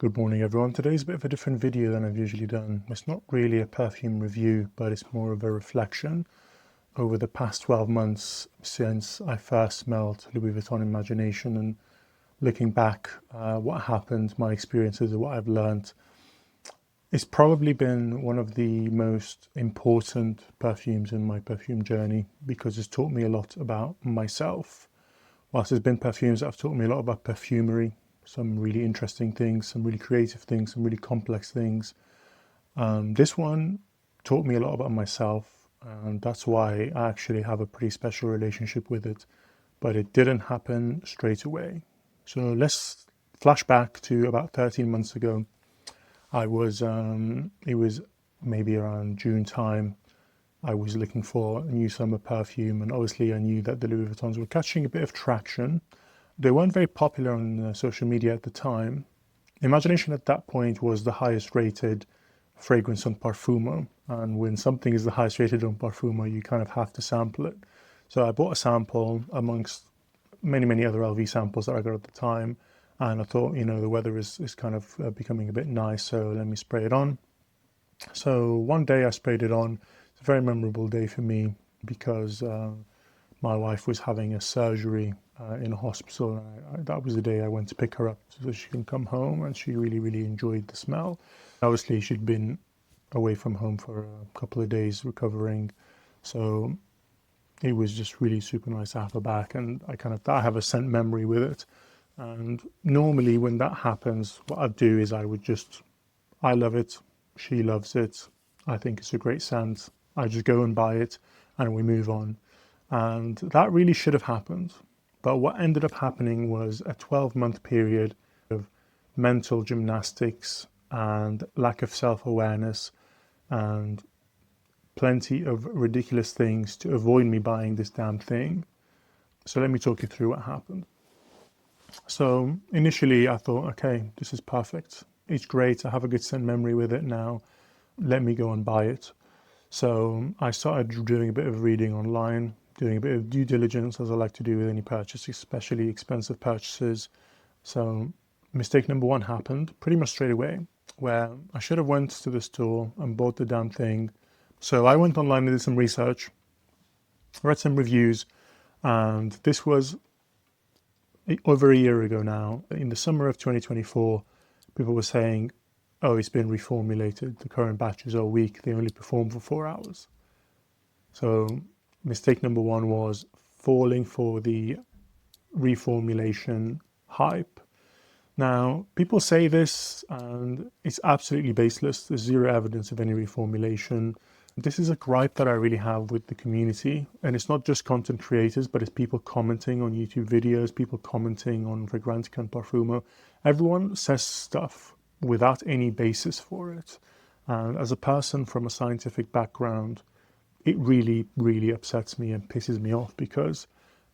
Good morning everyone. Today's a bit of a different video than I've usually done. It's not really a perfume review, but it's more of a reflection over the past 12 months since I first smelled Louis Vuitton Imagination and looking back what happened, my experiences and what I've learned. It's probably been one of the most important perfumes in my perfume journey because it's taught me a lot about myself. Whilst there's been perfumes that have taught me a lot about perfumery, some really interesting things, some really creative things, some really complex things. This one taught me a lot about myself, and that's why I actually have a pretty special relationship with it. But it didn't happen straight away. So let's flash back to about 13 months ago. It was maybe around June time. I was looking for a new summer perfume, and obviously I knew that the Louis Vuittons were catching a bit of traction. They weren't very popular on social media at the time. Imagination at that point was the highest rated fragrance on Parfumo, and when something is the highest rated on Parfumo, you kind of have to sample it. So I bought a sample amongst many other LV samples that I got at the time, and I thought, the weather is kind of becoming a bit nice, so let me spray it on. So one day I sprayed it on. It's a very memorable day for me because my wife was having a surgery in a hospital. That was the day I went to pick her up so she can come home, and she really enjoyed the smell. Obviously, she'd been away from home for a couple of days recovering, so it was just really super nice to have her back, and I have a scent memory with it. And normally when that happens, what I'd do is I love it, she loves it, I think it's a great scent, I just go and buy it and we move on. And that really should have happened. But what ended up happening was a 12-month period of mental gymnastics and lack of self-awareness and plenty of ridiculous things to avoid me buying this damn thing. So let me talk you through what happened. So initially I thought, okay, this is perfect. It's great. I have a good scent memory with it now. Let me go and buy it. So I started doing a bit of reading online, doing a bit of due diligence, as I like to do with any purchase, especially expensive purchases. So mistake number one happened pretty much straight away, where I should have went to the store and bought the damn thing. So I went online and did some research, read some reviews, and this was over a year ago now. In the summer of 2024, people were saying, oh, it's been reformulated, the current batches are weak, they only perform for 4 hours. So mistake number one was falling for the reformulation hype. Now, people say this and it's absolutely baseless. There's zero evidence of any reformulation. This is a gripe that I really have with the community, and it's not just content creators, but it's people commenting on YouTube videos, people commenting on Fragrantica and Parfumo. Everyone says stuff without any basis for it. And as a person from a scientific background, it really upsets me and pisses me off because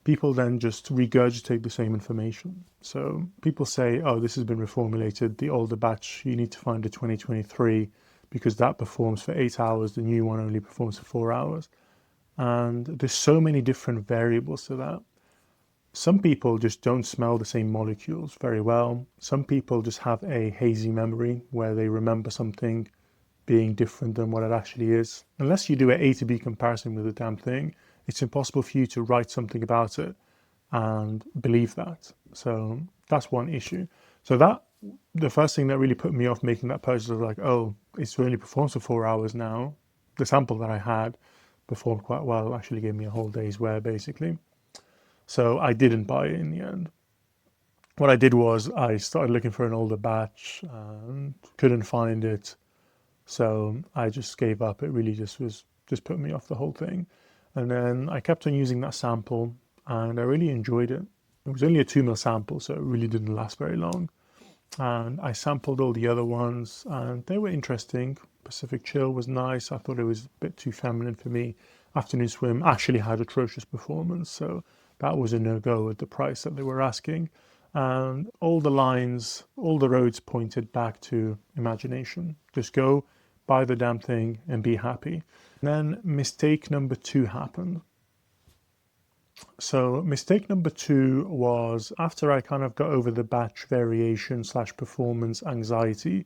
people then just regurgitate the same information. So people say, oh, this has been reformulated, the older batch, you need to find a 2023 because that performs for 8 hours, the new one only performs for 4 hours. And there's so many different variables to that. Some people just don't smell the same molecules very well. Some people just have a hazy memory where they remember something being different than what it actually is. Unless you do an A to B comparison with the damn thing, it's impossible for you to write something about it and believe that. So that's one issue. So the first thing that really put me off making that purchase was like, oh, it's only performs for 4 hours now. The sample that I had performed quite well, actually gave me a whole day's wear basically. So I didn't buy it in the end. What I did was I started looking for an older batch and couldn't find it. So I just gave up. It really just put me off the whole thing. And then I kept on using that sample and I really enjoyed it. It was only a 2 ml sample, so it really didn't last very long. And I sampled all the other ones and they were interesting. Pacific Chill was nice. I thought it was a bit too feminine for me. Afternoon Swim actually had atrocious performance, so that was a no-go at the price that they were asking. And all the lines, all the roads pointed back to Imagination. Just go, buy the damn thing and be happy. And then mistake number two happened. So mistake number two was after I kind of got over the batch variation slash performance anxiety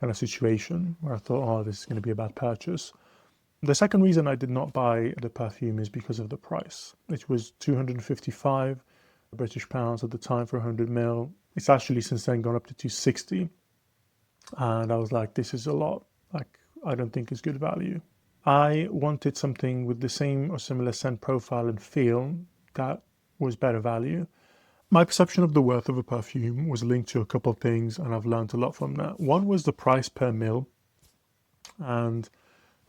kind of situation where I thought, oh, this is going to be a bad purchase. The second reason I did not buy the perfume is because of the price. It was 255 British pounds at the time for 100 ml. It's actually since then gone up to 260. And I was like, this is a lot. Like, I don't think it's good value. I wanted something with the same or similar scent profile and feel that was better value. My perception of the worth of a perfume was linked to a couple of things, and I've learned a lot from that. One was the price per mil, and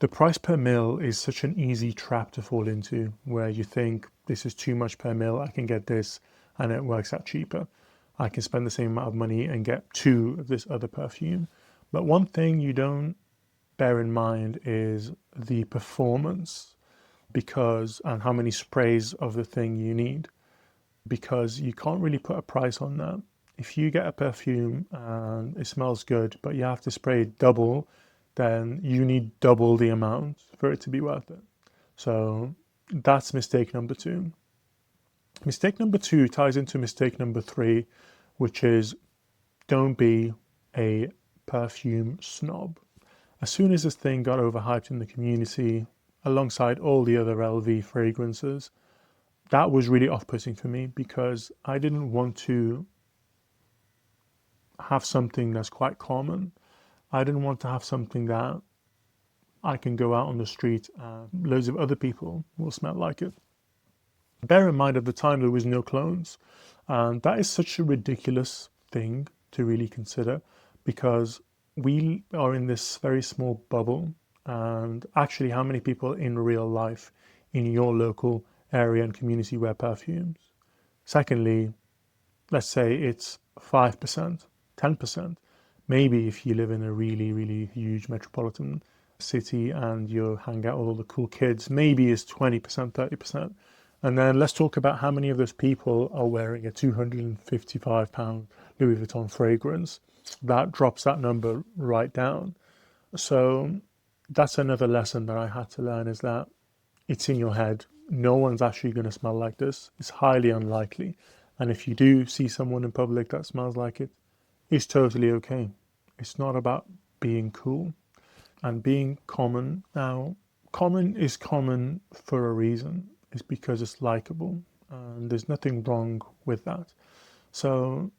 the price per mil is such an easy trap to fall into where you think this is too much per mil, I can get this, and it works out cheaper. I can spend the same amount of money and get two of this other perfume. But one thing you don't bear in mind is the performance and how many sprays of the thing you need, because you can't really put a price on that. If you get a perfume and it smells good, but you have to spray double, then you need double the amount for it to be worth it. So that's mistake number two. Mistake number two ties into mistake number three, which is don't be a perfume snob. As soon as this thing got overhyped in the community, alongside all the other LV fragrances, that was really off-putting for me because I didn't want to have something that's quite common. I didn't want to have something that I can go out on the street and loads of other people will smell like it. Bear in mind, at the time, there was no clones. And that is such a ridiculous thing to really consider because we are in this very small bubble. And actually, how many people in real life in your local area and community wear perfumes? Secondly, let's say it's 5%, 10%. Maybe if you live in a really, really huge metropolitan city and you hang out with all the cool kids, maybe it's 20%, 30%. And then let's talk about how many of those people are wearing a £255 Louis Vuitton fragrance. That drops that number right down. So that's another lesson that I had to learn, is that it's in your head. No one's actually going to smell like this. It's highly unlikely. And if you do see someone in public that smells like it, it's totally okay. It's not about being cool and being common. Now, common is common for a reason. It's because it's likable, and there's nothing wrong with that. So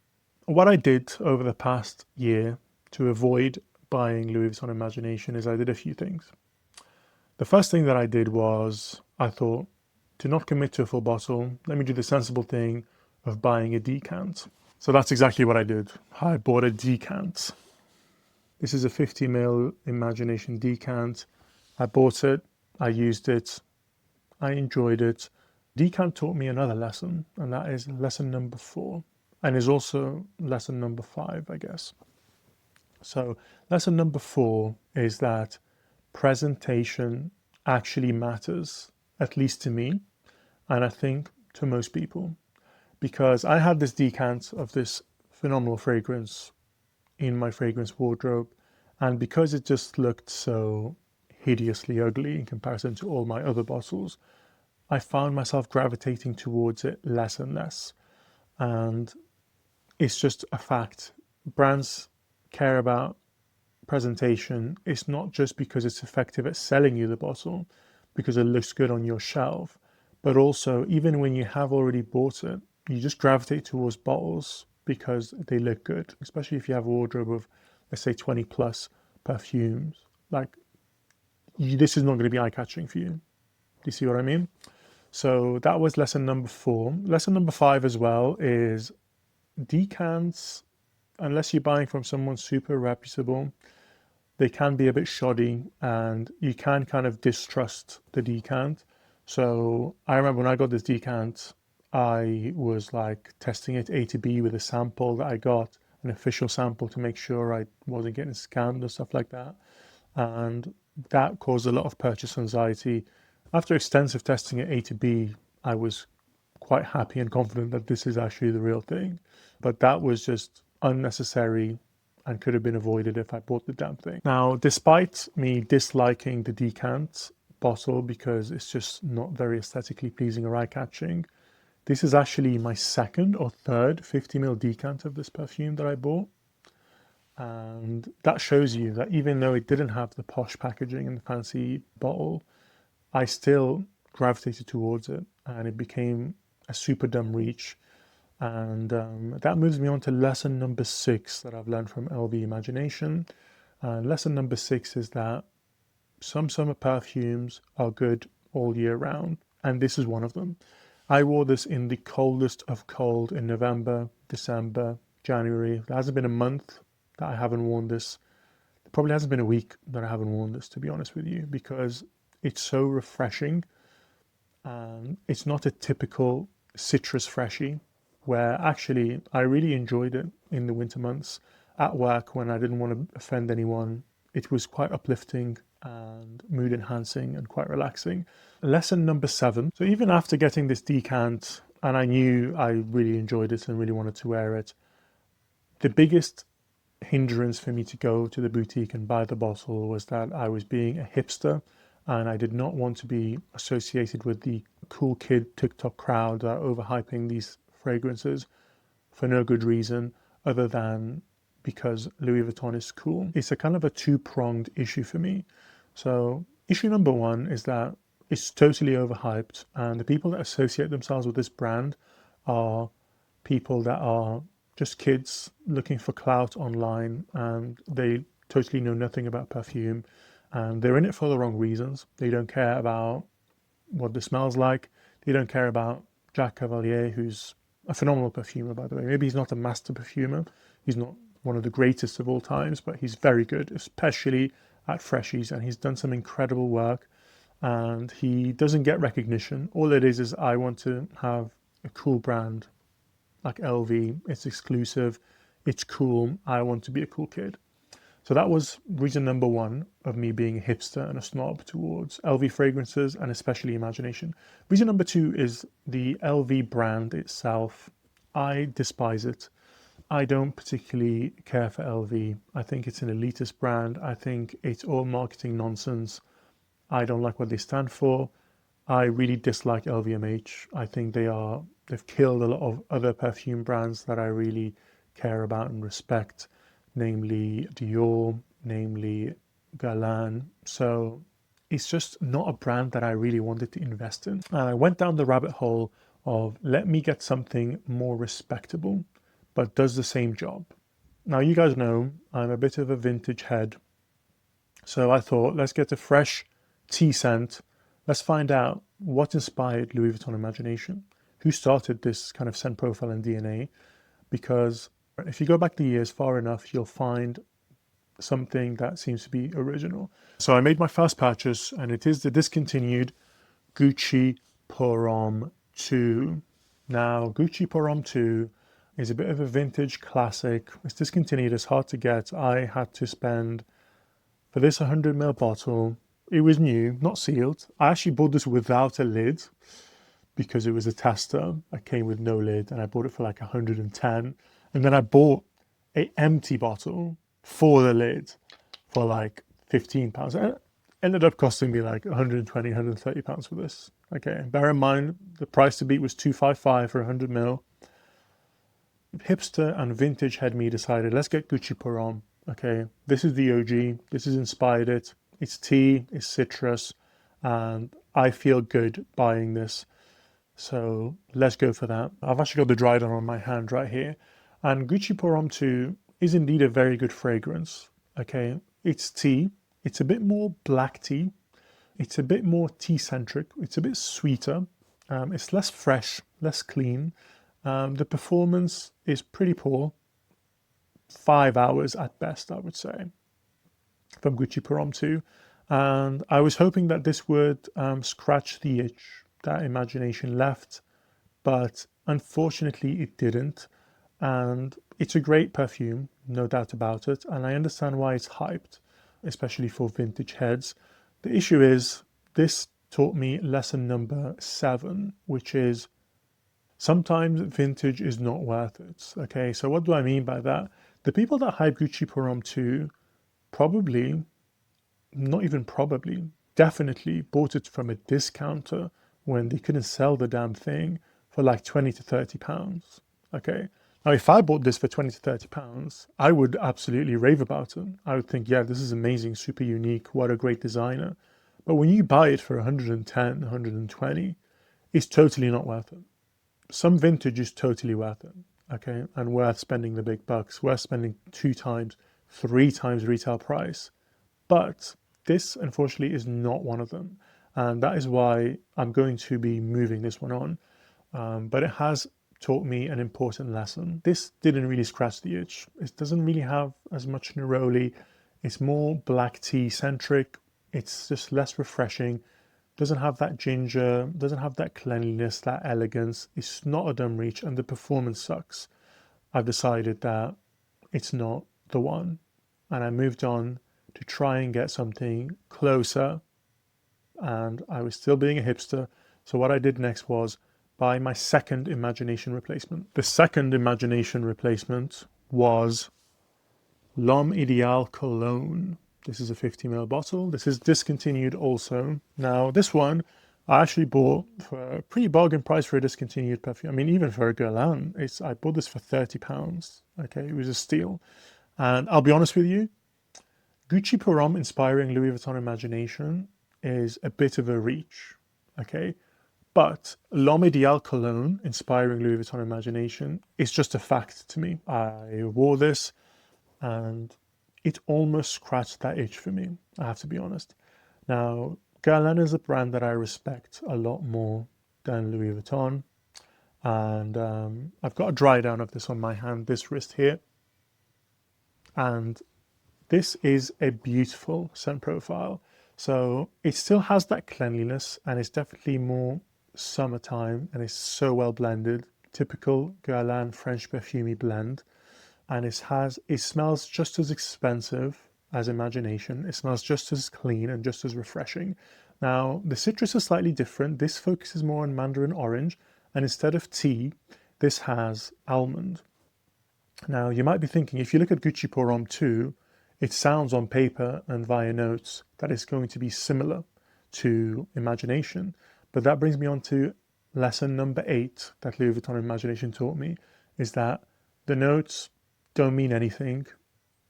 what I did over the past year to avoid buying Louis Vuitton Imagination is I did a few things. The first thing that I did was I thought, to not commit to a full bottle, let me do the sensible thing of buying a decant. So that's exactly what I did. I bought a decant. This is a 50ml Imagination decant. I bought it, I used it, I enjoyed it. Decant taught me another lesson, and that is lesson number 4, and is also lesson number 5, I guess. So lesson number 4 is that presentation actually matters, at least to me, and I think to most people, because I had this decant of this phenomenal fragrance in my fragrance wardrobe, and because it just looked so hideously ugly in comparison to all my other bottles, I found myself gravitating towards it less and less. And it's just a fact. Brands care about presentation. It's not just because it's effective at selling you the bottle, because it looks good on your shelf, but also even when you have already bought it, you just gravitate towards bottles because they look good, especially if you have a wardrobe of, let's say, 20 plus perfumes. Like, this is not going to be eye-catching for you. Do you see what I mean? So that was lesson number 4. Lesson number 5 as well is decants, unless you're buying from someone super reputable, they can be a bit shoddy and you can kind of distrust the decant. So I remember when I got this decant, I was like testing it A to B with a sample that I got, an official sample, to make sure I wasn't getting scammed and stuff like that. And that caused a lot of purchase anxiety. After extensive testing at A to B, I was quite happy and confident that this is actually the real thing. But that was just unnecessary and could have been avoided if I bought the damn thing. Now, despite me disliking the decant bottle because it's just not very aesthetically pleasing or eye-catching, This is actually my second or third 50ml decant of this perfume that I bought. And that shows you that even though it didn't have the posh packaging and the fancy bottle, I still gravitated towards it, and it became a super dumb reach. And that moves me on to lesson number 6 that I've learned from LV Imagination. Lesson number 6 is that some summer perfumes are good all year round, and this is one of them. I wore this in the coldest of cold in November, December, January. There hasn't been a month that I haven't worn this. There probably hasn't been a week that I haven't worn this, to be honest with you, because it's so refreshing. It's not a typical citrus freshie, where actually I really enjoyed it in the winter months at work when I didn't want to offend anyone. It was quite uplifting and mood enhancing and quite relaxing. Lesson number 7. So even after getting this decant, and I knew I really enjoyed it and really wanted to wear it, the biggest hindrance for me to go to the boutique and buy the bottle was that I was being a hipster, and I did not want to be associated with the cool kid TikTok crowd that are overhyping these fragrances for no good reason other than because Louis Vuitton is cool. It's a kind of a two-pronged issue for me. So issue number 1 is that it's totally overhyped, and the people that associate themselves with this brand are people that are just kids looking for clout online, and they totally know nothing about perfume, and they're in it for the wrong reasons. They don't care about what this smells like. They don't care about Jack Cavalier, who's a phenomenal perfumer, by the way. Maybe he's not a master perfumer. He's not one of the greatest of all times, but he's very good, especially at freshies, and he's done some incredible work, and he doesn't get recognition. All it is I want to have a cool brand like LV. It's exclusive, it's cool, I want to be a cool kid. So that was reason number 1 of me being a hipster and a snob towards LV fragrances, and especially Imagination. Reason number 2 is the LV brand itself. I despise it. I don't particularly care for LV. I think it's an elitist brand. I think it's all marketing nonsense. I don't like what they stand for. I really dislike LVMH. I think they've killed a lot of other perfume brands that I really care about and respect, namely Dior, namely Guerlain. So it's just not a brand that I really wanted to invest in. And I went down the rabbit hole of let me get something more respectable, but does the same job. Now, you guys know I'm a bit of a vintage head. So I thought, let's get a fresh tea scent. Let's find out what inspired Louis Vuitton Imagination, who started this kind of scent profile and DNA, because if you go back the years far enough, you'll find something that seems to be original. So I made my first purchase, and it is the discontinued Gucci Pour Homme 2. Now, Gucci Pour Homme 2 is a bit of a vintage classic. It's discontinued, it's hard to get. I had to spend, for this 100ml bottle, it was new, not sealed. I actually bought this without a lid because it was a tester. I came with no lid, and I bought it for like 110. And then I bought an empty bottle for the lid for like £15. It ended up costing me like 120, 130 pounds for this. Okay, bear in mind the price to beat was 255 for 100ml. Hipster and vintage head me decided, let's get Gucci Pour Homme. Okay, this is the OG. This has inspired it. It's tea, it's citrus, and I feel good buying this. So let's go for that. I've actually got the dried on my hand right here. And Gucci Pour Homme 2 is indeed a very good fragrance. Okay, it's tea. It's a bit more black tea. It's a bit more tea-centric. It's a bit sweeter. It's less fresh, less clean. The performance is pretty poor. 5 hours at best, I would say, from Gucci Pour Homme 2. And I was hoping that this would scratch the itch that Imagination left, but unfortunately it didn't. And it's a great perfume, no doubt about it, and I understand why it's hyped, especially for vintage heads. The issue is, this taught me lesson number 7, which is sometimes vintage is not worth it. Okay, so what do I mean by that? The people that hype Gucci Pour Homme 2 probably, not even probably, definitely bought it from a discounter when they couldn't sell the damn thing for like 20 to 30 pounds. Okay. Now, if I bought this for 20 to 30 pounds, I would absolutely rave about it. I would think, yeah, this is amazing, super unique. What a great designer. But when you buy it for 110, 120, it's totally not worth it. Some vintage is totally worth it. Okay. And worth spending the big bucks, worth spending 2 times, 3 times retail price. But this, unfortunately, is not one of them. And that is why I'm going to be moving this one on. But it has taught me an important lesson. This didn't really scratch the itch. It doesn't really have as much neroli. It's more black tea centric. It's just less refreshing. Doesn't have that ginger, doesn't have that cleanliness, that elegance. It's not a dumb reach, and the performance sucks. I've decided that it's not the one. And I moved on to try and get something closer, and I was still being a hipster. So what I did next was buy my second Imagination replacement. The second Imagination replacement was L'Homme Ideal Cologne. This is a 50ml bottle. This is discontinued also. Now this one I actually bought for a pretty bargain price for a discontinued perfume. I mean, even for a guerlain, I bought this for £30. Okay, it was a steal. And I'll be honest with you, Gucci Pour Homme inspiring Louis Vuitton Imagination is a bit of a reach, okay? But L'Homme Ideal Cologne inspiring Louis Vuitton Imagination is just a fact to me. I wore this and it almost scratched that itch for me, I have to be honest. Now, Guerlain is a brand that I respect a lot more than Louis Vuitton. And I've got a dry down of this on my hand, this wrist here. And this is a beautiful scent profile. So it still has that cleanliness and it's definitely more summertime and it's so well blended. Typical Guerlain French perfumey blend. And it smells just as expensive as Imagination. It smells just as clean and just as refreshing. Now, the citrus is slightly different. This focuses more on mandarin orange, and instead of tea, this has almond. Now, you might be thinking, if you look at Gucci Pour Homme 2, it sounds on paper and via notes that it's going to be similar to Imagination. But that brings me on to lesson number 8 that Louis Vuitton Imagination taught me, is that the notes don't mean anything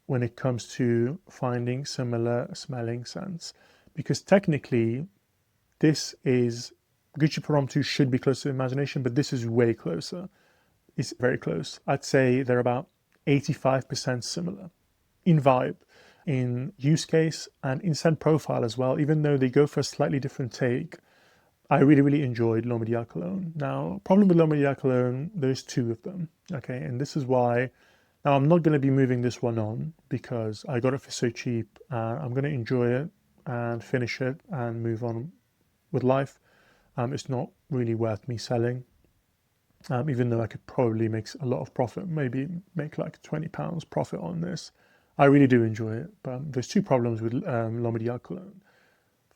when it comes to finding similar smelling scents. Because technically, Gucci Pour Homme 2 should be close to Imagination, but this is way closer. It's very close. I'd say they're about 85% similar in vibe, in use case, and in scent profile as well. Even though they go for a slightly different take, I really, really enjoyed L'Homme Ideal Cologne. Now, problem with L'Homme Ideal Cologne, there's 2 of them, okay? And this is why, now I'm not going to be moving this one on because I got it for so cheap. I'm going to enjoy it and finish it and move on with life. It's not really worth me selling. Even though I could probably make a lot of profit, maybe make like £20 profit on this. I really do enjoy it, but there's 2 problems with L'Homme Ideal Cologne.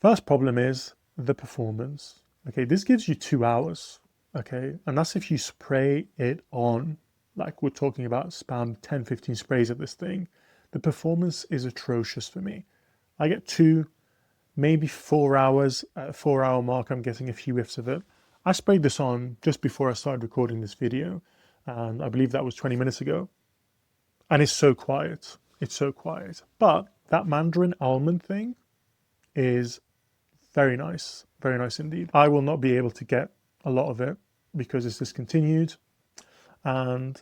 First problem is the performance. Okay, this gives you 2 hours, okay? And that's if you spray it on, like we're talking about spam 10, 15 sprays at this thing. The performance is atrocious for me. I get 2, maybe 4 hours. At a 4-hour mark, I'm getting a few whiffs of it. I sprayed this on just before I started recording this video, and I believe that was 20 minutes ago. And it's so quiet. It's so quiet. But that mandarin almond thing is very nice indeed. I will not be able to get a lot of it because it's discontinued. And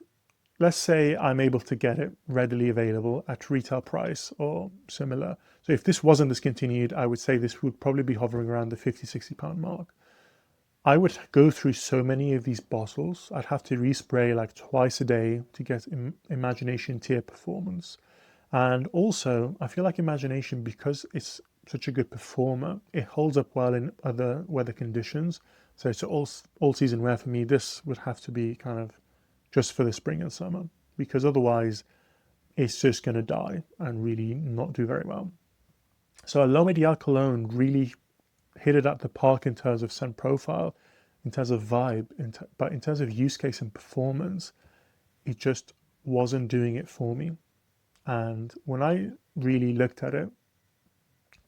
let's say I'm able to get it readily available at retail price or similar. So if this wasn't discontinued, I would say this would probably be hovering around the 50, 60 pound mark. I would go through so many of these bottles. I'd have to respray like twice a day to get Imagination tier performance. And also, I feel like Imagination, because it's such a good performer, it holds up well in other weather conditions. So it's all season wear for me. This would have to be kind of just for the spring and summer, because otherwise it's just going to die and really not do very well. So L'Homme Ideal Cologne really hit it at the park in terms of scent profile, in terms of vibe, but in terms of use case and performance, it just wasn't doing it for me. And when I really looked at it,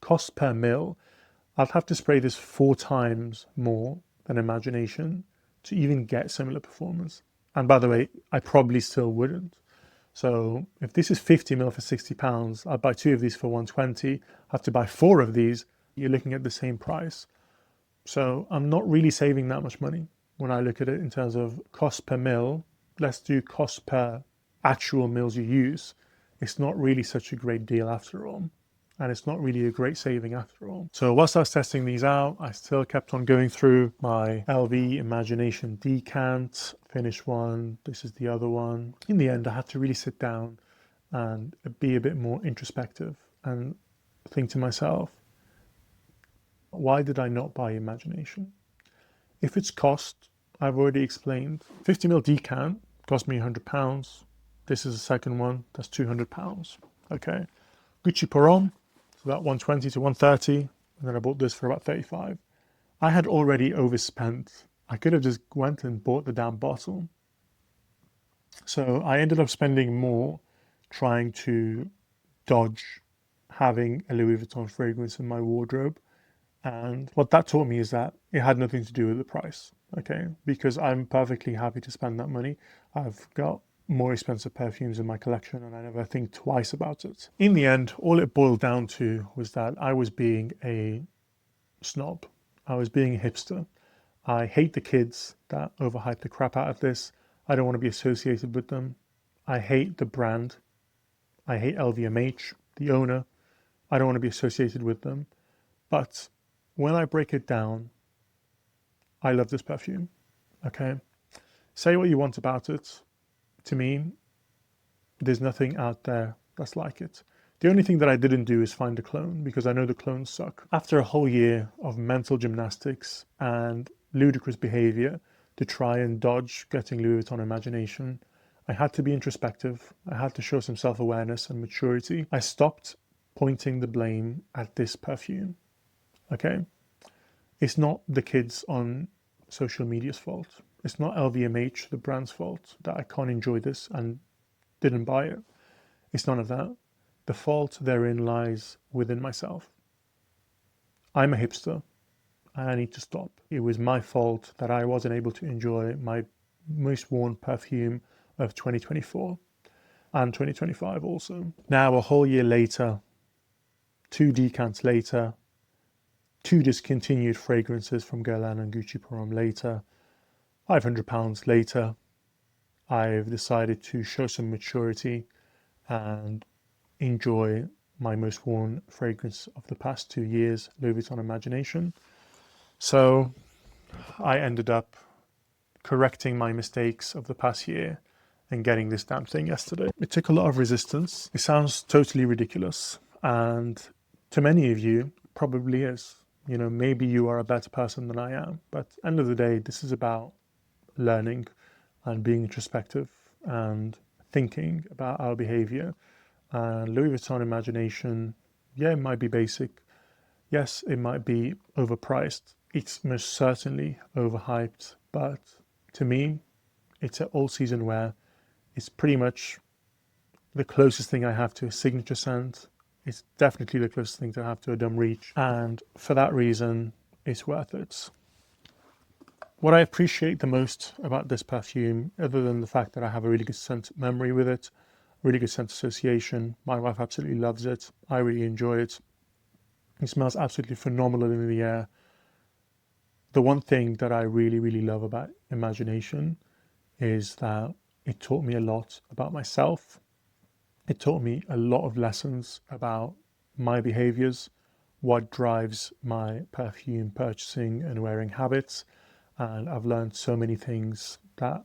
cost per mil, I'd have to spray this 4 times more than Imagination to even get similar performance. And by the way, I probably still wouldn't. So if this is 50 ml for £60, I'd buy 2 of these for 120. Have to buy 4 of these, you're looking at the same price. So I'm not really saving that much money when I look at it in terms of cost per mil. Let's do cost per actual mils you use. It's not really such a great deal after all. And it's not really a great saving after all. So whilst I was testing these out, I still kept on going through my LV Imagination decant, finish one, this is the other one. In the end, I had to really sit down and be a bit more introspective and think to myself, why did I not buy Imagination? If it's cost, I've already explained. 50ml decant cost me £100. This is the second one, that's £200. Okay. Gucci Pour Homme, it's about 120 to 130, and then I bought this for about 35. I had already overspent. I could have just went and bought the damn bottle. So I ended up spending more trying to dodge having a Louis Vuitton fragrance in my wardrobe. And what that taught me is that it had nothing to do with the price, okay? Because I'm perfectly happy to spend that money. I've got more expensive perfumes in my collection and I never think twice about it. In the end, all it boiled down to was that I was being a snob. I was being a hipster. I hate the kids that overhype the crap out of this. I don't want to be associated with them. I hate the brand. I hate LVMH, the owner. I don't want to be associated with them. But when I break it down, I love this perfume, okay? Say what you want about it. To me, there's nothing out there that's like it. The only thing that I didn't do is find a clone because I know the clones suck. After a whole year of mental gymnastics and ludicrous behavior to try and dodge getting Louis Vuitton Imagination, I had to be introspective. I had to show some self-awareness and maturity. I stopped pointing the blame at this perfume, okay? It's not the kids on social media's fault. It's not LVMH, the brand's fault, that I can't enjoy this and didn't buy it. It's none of that. The fault therein lies within myself. I'm a hipster and I need to stop. It was my fault that I wasn't able to enjoy my most worn perfume of 2024 and 2025 also. Now, a whole year later, 2 decants later, 2 discontinued fragrances from Guerlain and Gucci Pour Homme later, £500 later, I've decided to show some maturity and enjoy my most worn fragrance of the past 2 years, Louis Vuitton Imagination. So I ended up correcting my mistakes of the past year and getting this damn thing yesterday. It took a lot of resistance. It sounds totally ridiculous, and to many of you, probably is. You know, maybe you are a better person than I am, but at the end of the day, this is about learning and being introspective and thinking about our behavior. And Louis Vuitton Imagination, yeah, it might be basic. Yes, it might be overpriced. It's most certainly overhyped, but to me, it's an all-season wear. It's pretty much the closest thing I have to a signature scent. It's definitely the closest thing to have to a Dumb Reach, and for that reason, it's worth it. What I appreciate the most about this perfume, other than the fact that I have a really good scent memory with it, really good scent association, my wife absolutely loves it, I really enjoy it. It smells absolutely phenomenal in the air. The one thing that I really, really love about Imagination is that it taught me a lot about myself. It taught me a lot of lessons about my behaviors, what drives my perfume purchasing and wearing habits. And I've learned so many things that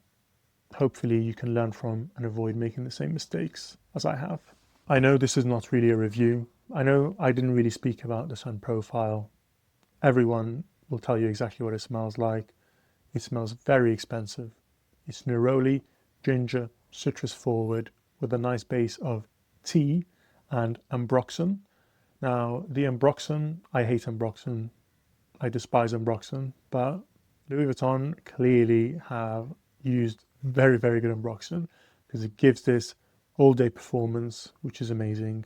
hopefully you can learn from and avoid making the same mistakes as I have. I know this is not really a review. I know I didn't really speak about the scent profile. Everyone will tell you exactly what it smells like. It smells very expensive. It's neroli, ginger, citrus forward with a nice base of tea and ambroxan. Now, the ambroxan, I hate ambroxan. I despise ambroxan, but Louis Vuitton clearly have used very, very good ambroxan because it gives this all-day performance, which is amazing.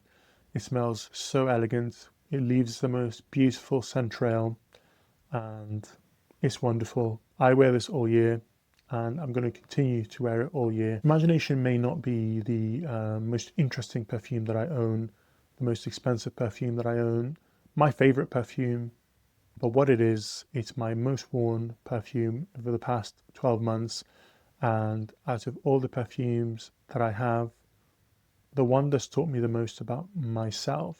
It smells so elegant. It leaves the most beautiful scent trail, and It's wonderful. I wear this all year and I'm going to continue to wear it all year. Imagination may not be the most interesting perfume that I own, the most expensive perfume that I own, my favorite perfume, but what it is, it's my most worn perfume over the past 12 months. And out of all the perfumes that I have, the one that's taught me the most about myself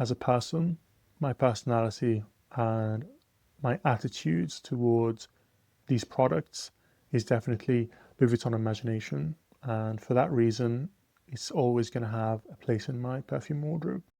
as a person, my personality, and my attitudes towards these products is definitely Louis Vuitton Imagination. And for that reason, it's always going to have a place in my perfume wardrobe.